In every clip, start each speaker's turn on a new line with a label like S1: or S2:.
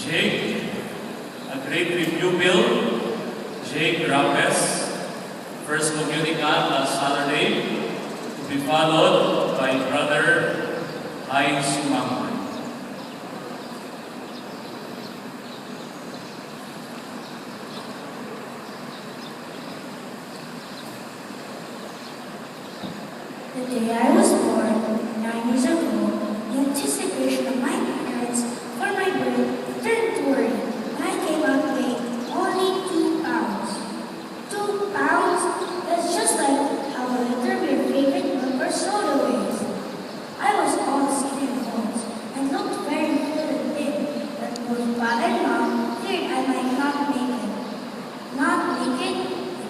S1: Jake, a grade 3 pupil, Jake Rapes, First Communican last Saturday, to be followed by Brother Heinz Sumangwe.
S2: The day I was born, 9 years ago, the anticipation of my parents for my birth turned to worry. When I came out weighing only 2 pounds. 2 pounds? That's just like how a liter of your favorite milk or soda weighs. I was all skin and bones and looked very thin and thin, but both Pa and Mom feared I might not make it. Not make it?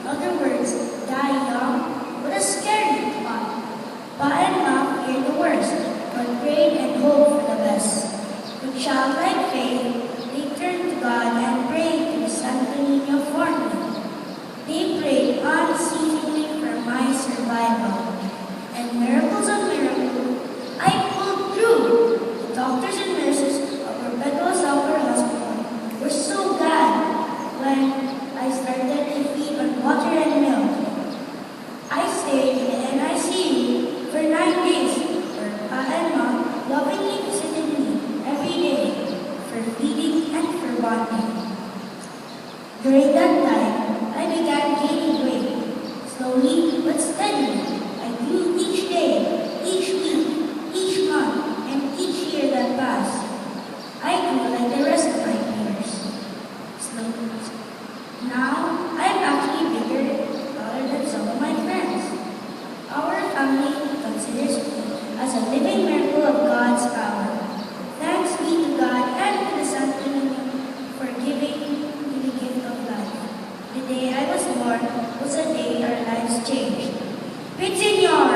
S2: In other words, die young? What a scary thought. Pa and Mom feared the worst, but prayed and hoped for the best. With childlike faith, they turned to God and prayed to the Santo Niño for me. They prayed unceasingly for my survival. And miracles on miracles, I pulled through. The doctors and nurses of Perpetua Socorro Hospital were so glad when I started to feed on water and milk. I stayed in the NICU for 9 days, where Pa and Mom lovingly visited me every day for feeding and for bonding. During that time, I began gaining weight. Slowly but steadily, I grew each day, each week, each month, and each year that passed. I grew like the rest of my peers. Slowly. Now, I'm actually bigger, taller than some of my friends. Our family considers me as a living miracle of God's power. Thanks be to God and to the Santo Niño for giving me the gift of life. The day I was born was the day our lives changed. Pizziñor!